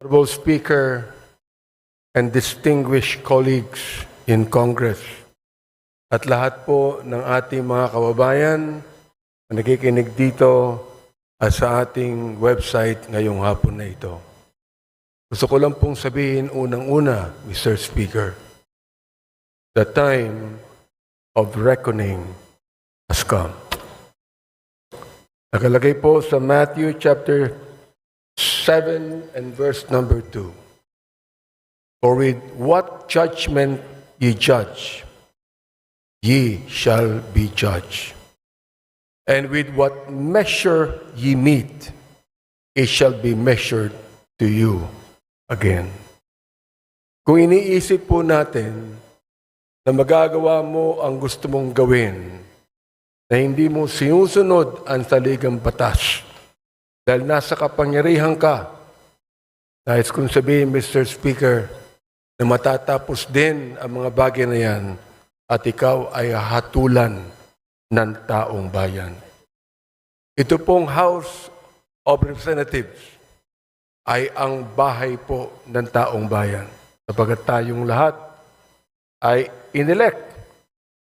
Honorable Speaker and distinguished colleagues in Congress, at lahat po ng ating mga kababayan na nakikinig dito at sa ating website ngayong hapon na ito. Gusto ko lang pong sabihin unang-una, Mr. Speaker, the time of reckoning has come. Nakalagay po sa Matthew chapter 7 and verse number 2. For with what judgment ye judge, ye shall be judged. And with what measure ye meet, it shall be measured to you again. Kung iniisip po natin na magagawa mo ang gusto mong gawin, na hindi mo sinusunod ang saligang batas, dahil nasa kapangyarihan ka, nais kong sabihin, Mr. Speaker, na matatapos din ang mga bagay na yan at ikaw ay hatulan ng taong bayan. Ito pong House of Representatives ay ang bahay po ng taong bayan. Sapagat tayong lahat ay inelect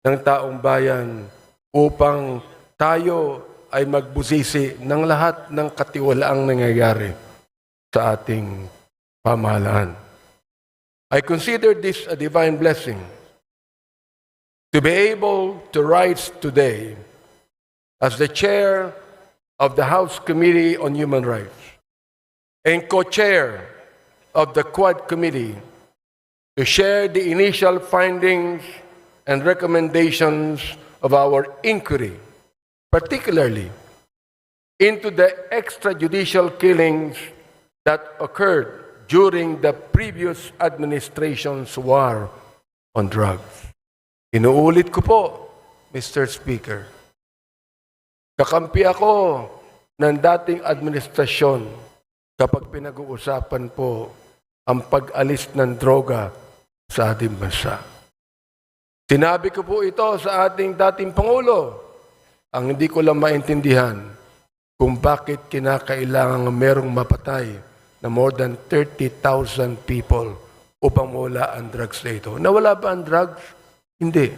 ng taong bayan upang tayo ay magbusisi ng lahat ng katiwalaang nangyayari sa ating pamahalaan. I consider this a divine blessing to be able to rise today as the chair of the House Committee on Human Rights and co-chair of the Quad Committee to share the initial findings and recommendations of our inquiry, particularly into the extrajudicial killings that occurred during the previous administration's war on drugs. Inuulit ko po, Mr. Speaker, kakampi ako ng dating administrasyon kapag pinag-uusapan po ang pag-alis ng droga sa ating bansa. Sinabi ko po ito sa ating dating Pangulo, ang hindi ko lang maintindihan kung bakit kinakailangan merong mapatay na more than 30,000 people upang mawala ang drugs na ito. Nawala ba ang drugs? Hindi.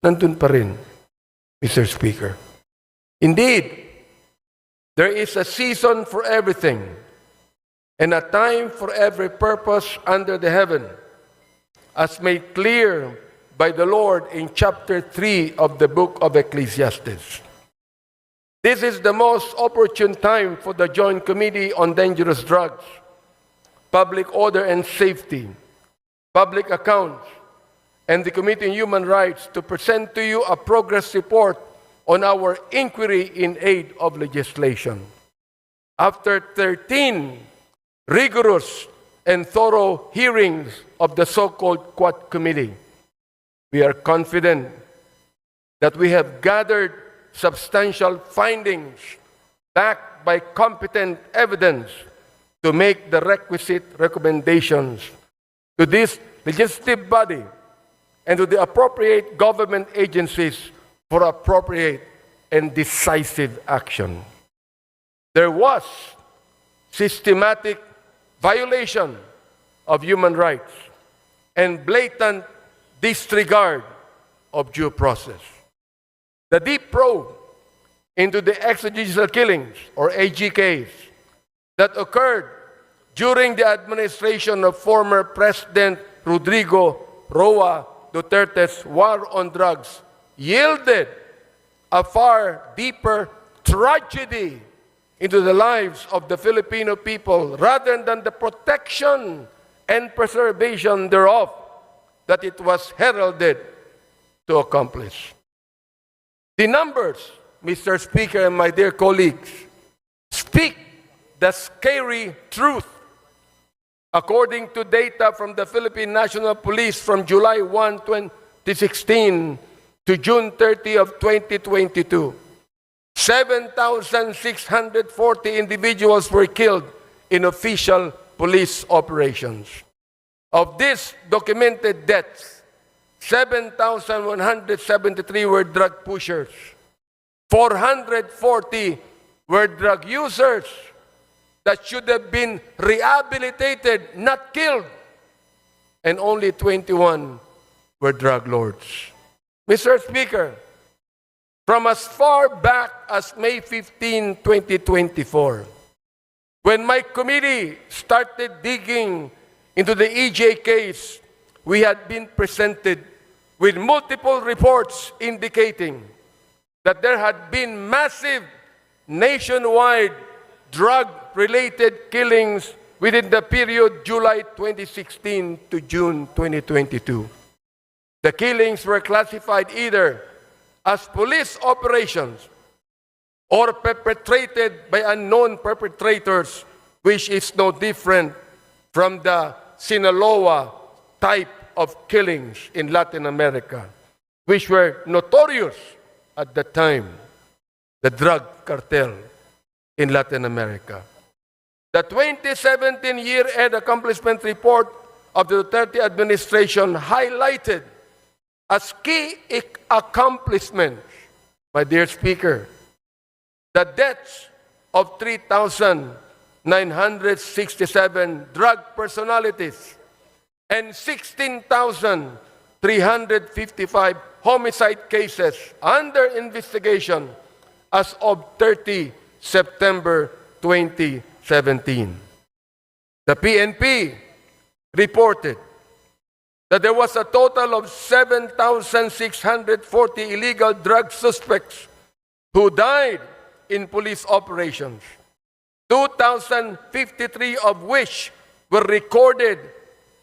Nandun pa rin, Mr. Speaker. Indeed, there is a season for everything and a time for every purpose under the heaven, as made clear by the Lord in chapter 3 of the book of Ecclesiastes. This is the most opportune time for the Joint Committee on Dangerous Drugs, Public Order and Safety, Public Accounts, and the Committee on Human Rights to present to you a progress report on our inquiry in aid of legislation. After 13 rigorous and thorough hearings of the so-called Quad Committee, we are confident that we have gathered substantial findings backed by competent evidence to make the requisite recommendations to this legislative body and to the appropriate government agencies for appropriate and decisive action. There was systematic violation of human rights and blatant disregard of due process. The deep probe into the extrajudicial killings, or AGKs, that occurred during the administration of former President Rodrigo Roa Duterte's war on drugs yielded a far deeper tragedy into the lives of the Filipino people rather than the protection and preservation thereof that it was heralded to accomplish. The numbers, Mr. Speaker and my dear colleagues, speak the scary truth. According to data from the Philippine National Police from July 1, 2016 to June 30 of 2022, 7,640 individuals were killed in official police operations. Of these documented deaths, 7,173 were drug pushers, 440 were drug users, that should have been rehabilitated, not killed. And only 21 were drug lords. Mr. Speaker, from as far back as May 15, 2024, when my committee started digging into the EJ case, we had been presented with multiple reports indicating that there had been massive nationwide drug-related killings within the period July 2016 to June 2022. The killings were classified either as police operations or perpetrated by unknown perpetrators, which is no different from the Sinaloa type of killings in Latin America, which were notorious at the time, the drug cartel in Latin America. The 2017 year-end accomplishment report of the Duterte administration highlighted as key accomplishments, my dear Speaker, the deaths of 3,967 drug personalities and 16,355 homicide cases under investigation as of 30 September 2017. The PNP reported that there was a total of 7,640 illegal drug suspects who died in police operations, 2,053 of which were recorded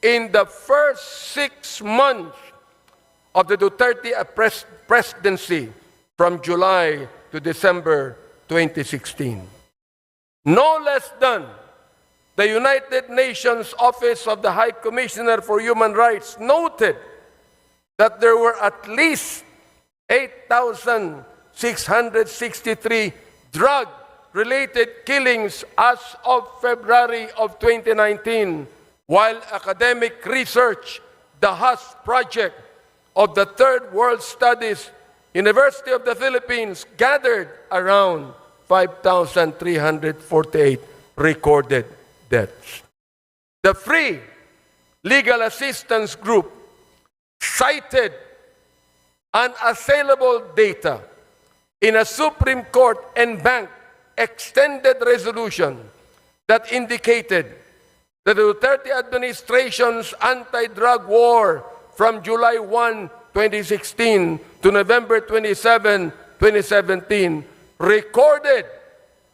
in the first 6 months of the Duterte presidency from July to December 2016. No less than the United Nations Office of the High Commissioner for Human Rights noted that there were at least 8,663 drug-related killings as of February of 2019, while academic research, the HUS Project of the Third World Studies, University of the Philippines, gathered around 5,348 recorded deaths. The Free Legal Assistance Group cited unassailable data in a Supreme Court and bank extended resolution that indicated that the Duterte administration's anti-drug war from July 1, 2016 to November 27, 2017 recorded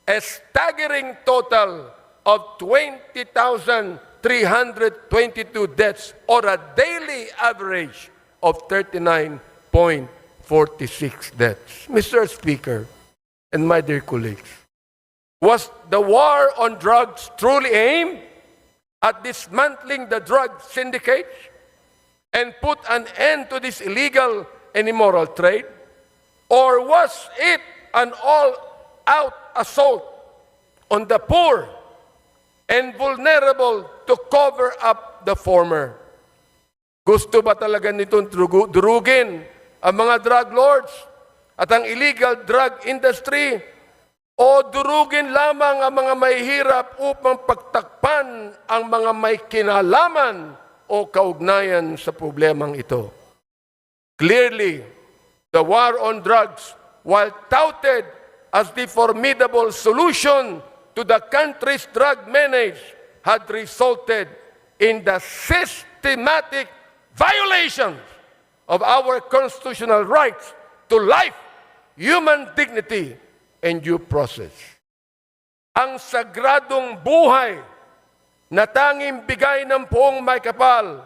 a staggering total of 20,322 deaths, or a daily average of 39.46 deaths. Mr. Speaker, and my dear colleagues, was the war on drugs truly aimed at dismantling the drug syndicates and put an end to this illegal and immoral trade? Or was it an all-out assault on the poor and vulnerable to cover up the former? Gusto ba talaga nitong durugin ang mga drug lords at ang illegal drug industry? O durugin lamang ang mga mahihirap upang pagtakpan ang mga may kinalaman o kaugnayan sa problemang ito? Clearly, the war on drugs, while touted as the formidable solution to the country's drug menace, had resulted in the systematic violations of our constitutional rights to life, human dignity, and due process. Ang sagradong buhay na tanging bigay ng poong may kapal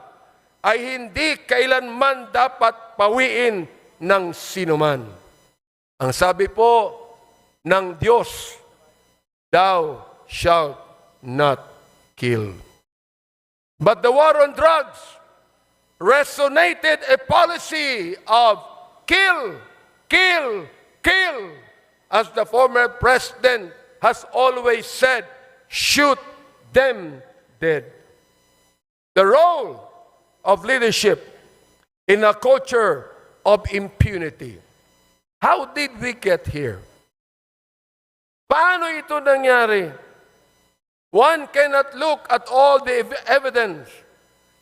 ay hindi kailanman dapat pawiin ng sinuman. Ang sabi po ng Diyos, "Thou shalt not kill." But the war on drugs resonated a policy of kill, kill, kill. As the former president has always said, shoot them dead. The role of leadership in a culture of impunity. How did we get here? Paano ito nangyari? One cannot look at all the evidence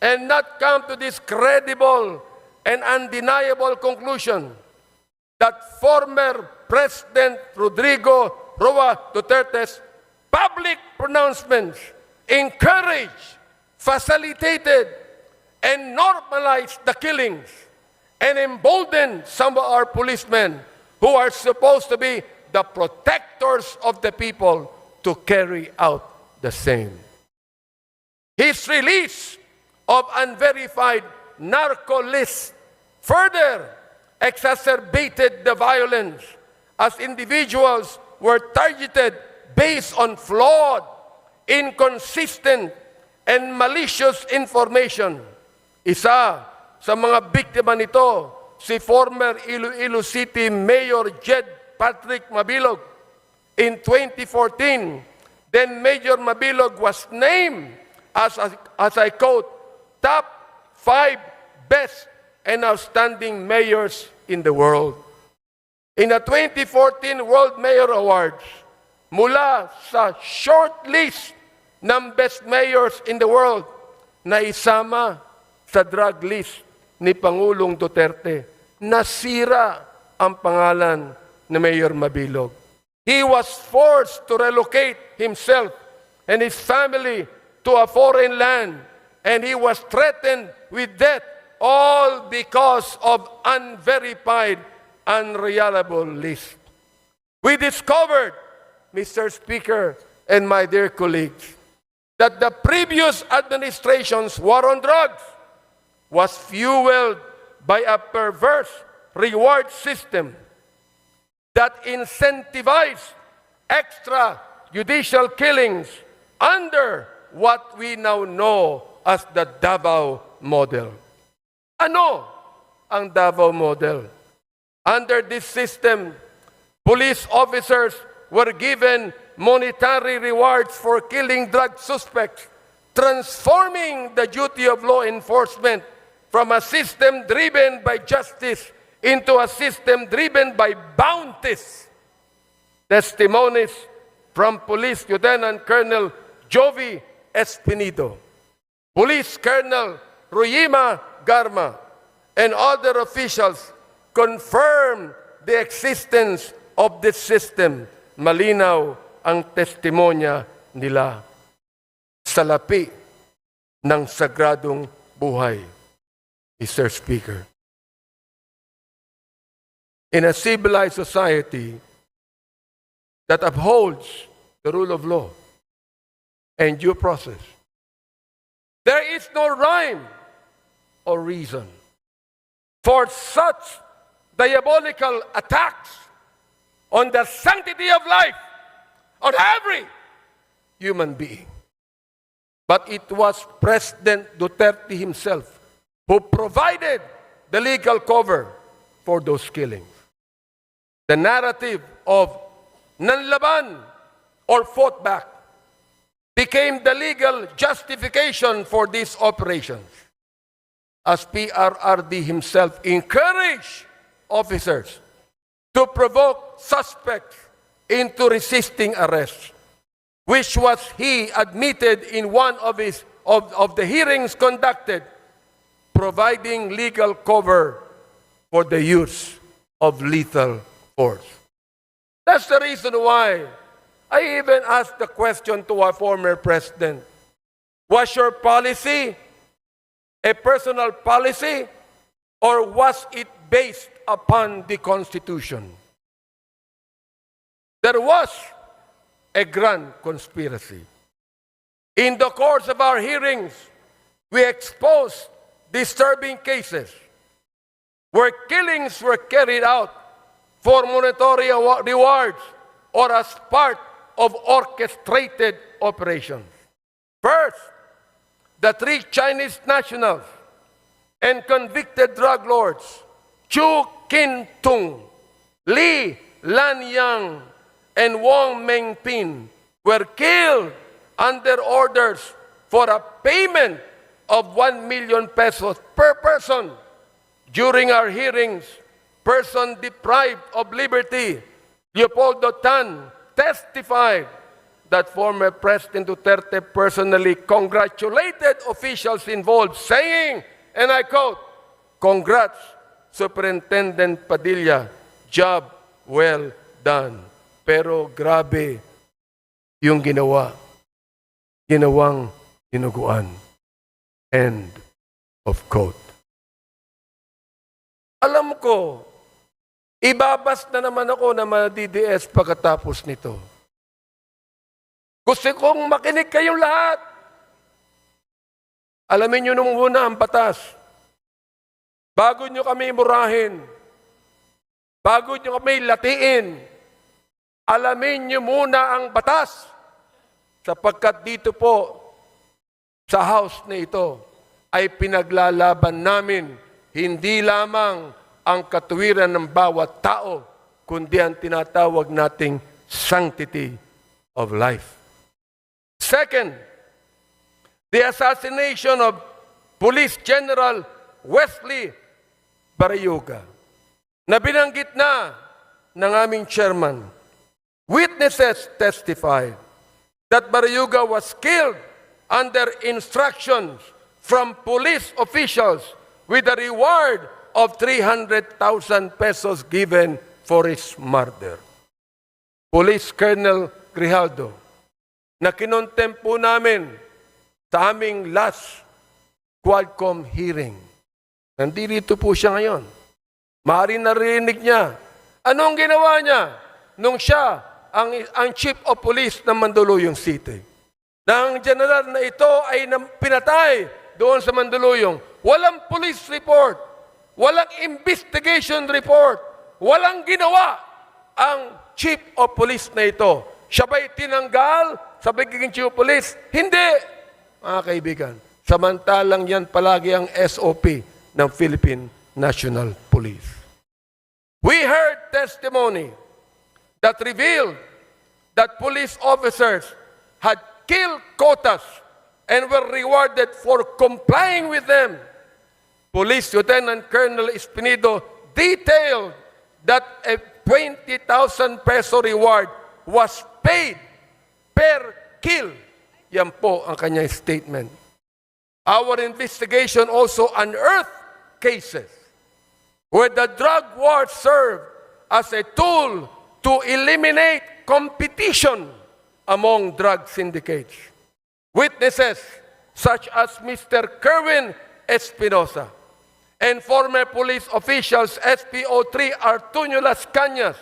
and not come to this credible and undeniable conclusion that former President Rodrigo Roa Duterte's public pronouncements encouraged, facilitated, and normalized the killings and emboldened some of our policemen who are supposed to be the protectors of the people to carry out the same. His release of unverified narco lists further exacerbated the violence as individuals were targeted based on flawed, inconsistent, and malicious information. Isa sa mga biktima nito, si former Iloilo City Mayor Jed Patrick Mabilog. In 2014, then Major Mabilog was named as I quote, top 5 best and outstanding mayors in the world. In the 2014 World Mayor Awards, mula sa short list ng best mayors in the world na isama sa drug list ni Pangulong Duterte, nasira ang pangalan ni Mayor Mabilog. He was forced to relocate himself and his family to a foreign land, and he was threatened with death, all because of unverified, unreliable list. We discovered, Mr. Speaker and my dear colleagues, that the previous administration's war on drugs was fueled by a perverse reward system that incentivized extrajudicial killings under what we now know as the Davao model. Ano ang Davao model? Under this system, police officers were given monetary rewards for killing drug suspects, transforming the duty of law enforcement from a system driven by justice into a system driven by bounties. Testimonies from Police Lieutenant Colonel Jovi Espinido, Police Colonel Ruyima Garma, and other officials confirm the existence of this system. Malinaw ang testimonya nila. Salapi ng sagradong buhay, Mr. Speaker. In a civilized society that upholds the rule of law and due process, there is no rhyme or reason for such diabolical attacks on the sanctity of life on every human being. But it was President Duterte himself who provided the legal cover for those killings. The narrative of nanlaban or fought back became the legal justification for these operations, as PRRD himself encouraged officers to provoke suspects into resisting arrest, which was he admitted in one of the hearings conducted, providing legal cover for the use of lethal force. That's the reason why I even asked the question to our former president, was your policy a personal policy, or was it based upon the Constitution? There was a grand conspiracy. In the course of our hearings, we exposed disturbing cases where killings were carried out for monetary rewards or as part of orchestrated operations. First, the 3 Chinese nationals and convicted drug lords, Chu Kin-tung, Li Lanyang, and Wong Mengpin, were killed under orders for a payment of 1 million pesos per person. During our hearings, person deprived of liberty, Leopoldo Tan, testified that former President Duterte personally congratulated officials involved, saying, and I quote, "Congrats, Superintendent Padilla, job well done." Pero grabe yung ginawang dinuguan. End of quote. Alam ko, ibabas na naman ako na ma-DDS pagkatapos nito. Gusto kong makinig kayong lahat. Alamin nyo nung muna ang batas. Bago nyo kami murahin, bago nyo kami latiin, alamin nyo muna ang batas. Sapagkat dito po, sa house na ito, ay pinaglalaban namin hindi lamang ang katuwiran ng bawat tao, kundi ang tinatawag nating sanctity of life. Second, the assassination of Police General Wesley Barayuga, na binanggit na ng aming chairman. Witnesses testified that Barayuga was killed under instructions from police officials with a reward of 300,000 pesos given for his murder. Police Colonel Grijaldo, na kinontempo namin sa aming last Quadcom hearing. Nandito po siya ngayon. Maaaring narinig niya. Anong ginawa niya nung siya ang Chief of Police ng Mandaluyong City? Nang general na ito ay pinatay doon sa Mandaluyong, walang police report, walang investigation report, walang ginawa ang Chief of Police na ito. Siya ba'y tinanggal sa pagiging Chief of Police? Hindi, mga kaibigan. Samantalang yan palagi ang SOP ng Philippine National Police. We heard testimony that revealed that police officers had killed quotas and were rewarded for complying with them. Police Lieutenant Colonel Espinido detailed that a 20,000 peso reward was paid per kill. Yan po ang kanyang statement. Our investigation also unearthed cases where the drug war served as a tool to eliminate competition among drug syndicates. Witnesses such as Mr. Kerwin Espinosa and former police officials SPO3 Artunio Las Cañas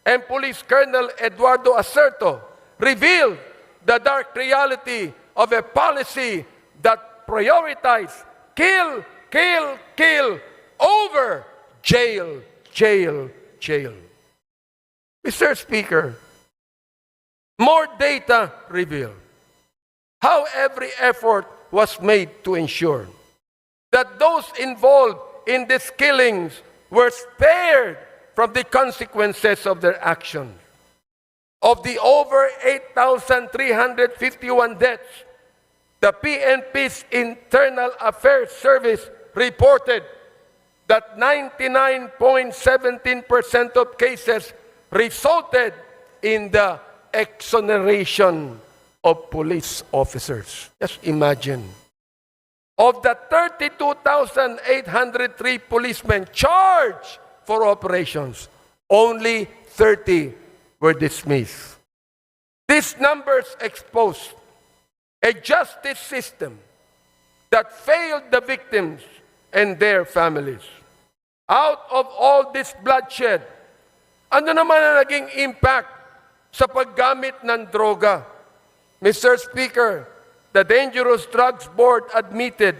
and Police Colonel Eduardo Acerto revealed the dark reality of a policy that prioritized kill, kill, kill over jail, jail, jail. Mr. Speaker, more data revealed how every effort was made to ensure that those involved in these killings were spared from the consequences of their actions. Of the over 8,351 deaths, the PNP's Internal Affairs Service reported that 99.17% of cases resulted in the exoneration of police officers. Just imagine. Of the 32,803 policemen charged for operations, only 30 were dismissed. These numbers expose a justice system that failed the victims and their families. Out of all this bloodshed, ano naman ang naging impact sa paggamit ng droga? Mr. Speaker, the Dangerous Drugs Board admitted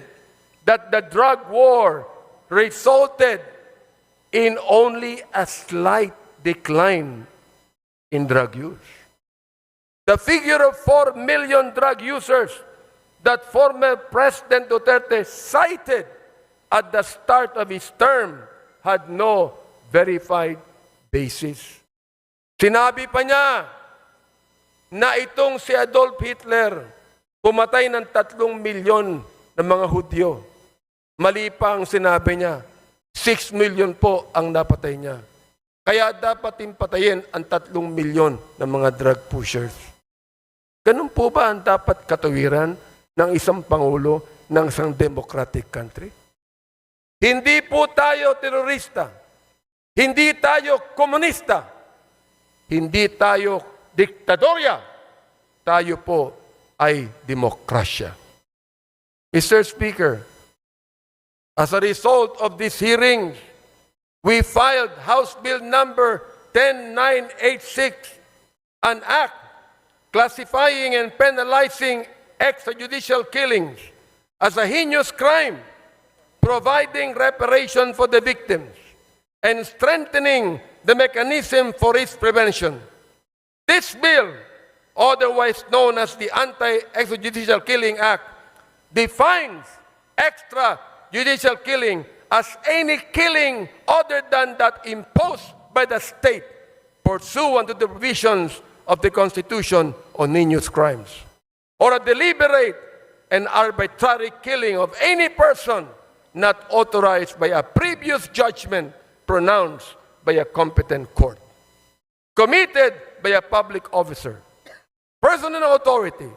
that the drug war resulted in only a slight decline in drug use. The figure of 4 million drug users that former President Duterte cited at the start of his term had no verified basis. Sinabi pa niya na itong si Adolf Hitler pumatay ng 3 milyon ng mga Hudyo. Mali pa ang sinabi niya. 6 million po ang napatay niya. Kaya dapat patayin ang 3 milyon ng mga drug pushers. Ganun po ba ang dapat katuwiran ng isang Pangulo ng isang democratic country? Hindi po tayo terorista. Hindi tayo komunista. Hindi tayo diktadorya. Tayo po ay demokrasya. Mr. Speaker, as a result of this hearing, we filed House Bill number 10986, an act classifying and penalizing extrajudicial killings as a heinous crime, providing reparation for the victims, and strengthening the mechanism for its prevention. This bill, otherwise known as the Anti-Extrajudicial Killing Act, defines extrajudicial killing as any killing other than that imposed by the state pursuant to the provisions of the Constitution on heinous crimes, or a deliberate and arbitrary killing of any person not authorized by a previous judgment pronounced by a competent court, committed by a public officer, personal authority,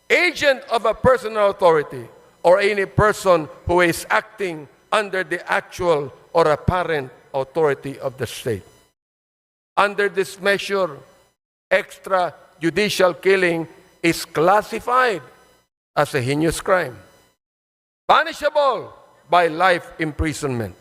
agent of a personal authority, or any person who is acting under the actual or apparent authority of the state. Under this measure, extrajudicial killing is classified as a heinous crime, punishable by life imprisonment.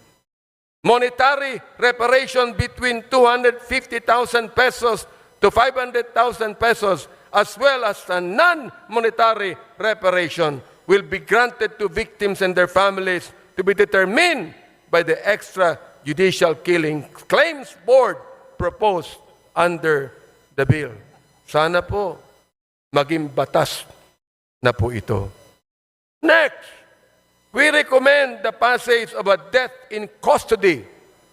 Monetary reparation between 250,000 pesos to 500,000 pesos, as well as a non-monetary reparation, will be granted to victims and their families to be determined by the Extrajudicial Killing Claims Board proposed under the bill. Sana po maging batas na po ito. Next, we recommend the passage of a death in custody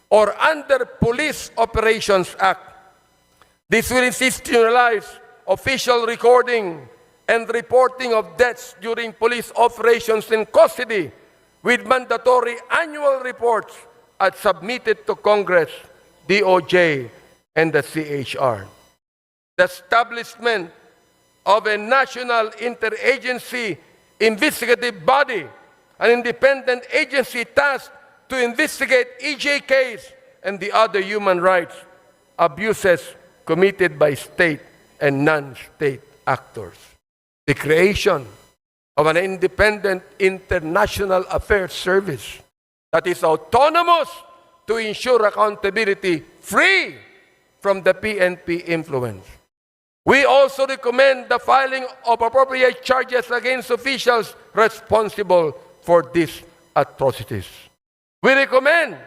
or under Police Operations Act. This will institutionalize official recording and reporting of deaths during police operations in custody with mandatory annual reports as submitted to Congress, DOJ, and the CHR. The establishment of a national interagency investigative body, an independent agency tasked to investigate EJKs and the other human rights abuses committed by state and non-state actors. The creation of an independent international affairs service that is autonomous to ensure accountability free from the PNP influence. We also recommend the filing of appropriate charges against officials responsible for these atrocities. We recommend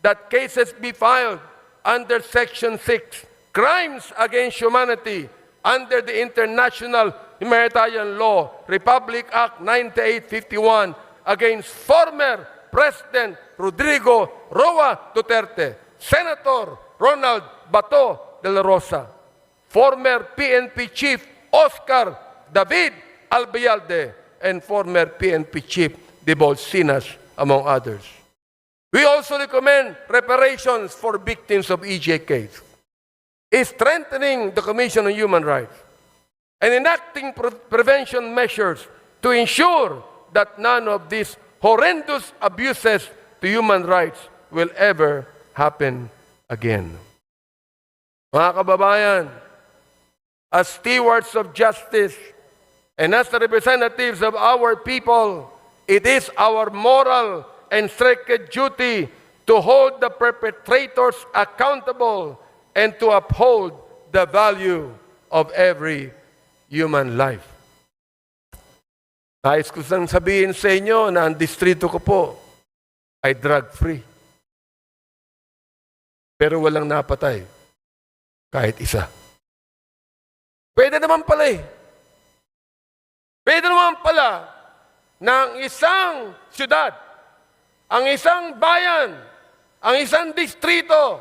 that cases be filed under Section 6, Crimes Against Humanity, under the International Humanitarian Law, Republic Act 9851, against former President Rodrigo Roa Duterte, Senator Ronald Bato de la Rosa, former PNP Chief Oscar David Albayalde, and former PNP Chief De Bolsinas, among others. We also recommend reparations for victims of EJKs, strengthening the Commission on Human Rights, and enacting prevention measures to ensure that none of these horrendous abuses to human rights will ever happen again. Mga kababayan, as stewards of justice and as the representatives of our people, it is our moral and sacred duty to hold the perpetrators accountable and to uphold the value of every human life. Nais ko sang sabihin sa inyo na ang distrito ko po ay drug-free. Pero walang napatay. Kahit isa. Pwede naman pala eh. Pwede naman pala na ang isang syudad, ang isang bayan, ang isang distrito,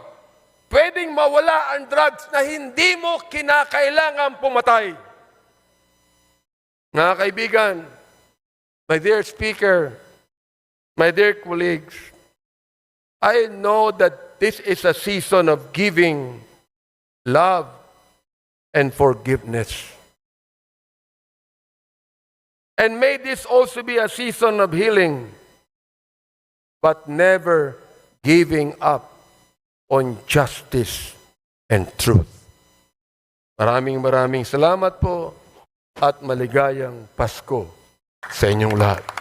pwedeng mawala ang drugs na hindi mo kinakailangan pumatay. Mga kaibigan, my dear speaker, my dear colleagues, I know that this is a season of giving, love, and forgiveness. And may this also be a season of healing, but never giving up on justice and truth. Maraming salamat po at maligayang Pasko sa inyong lahat.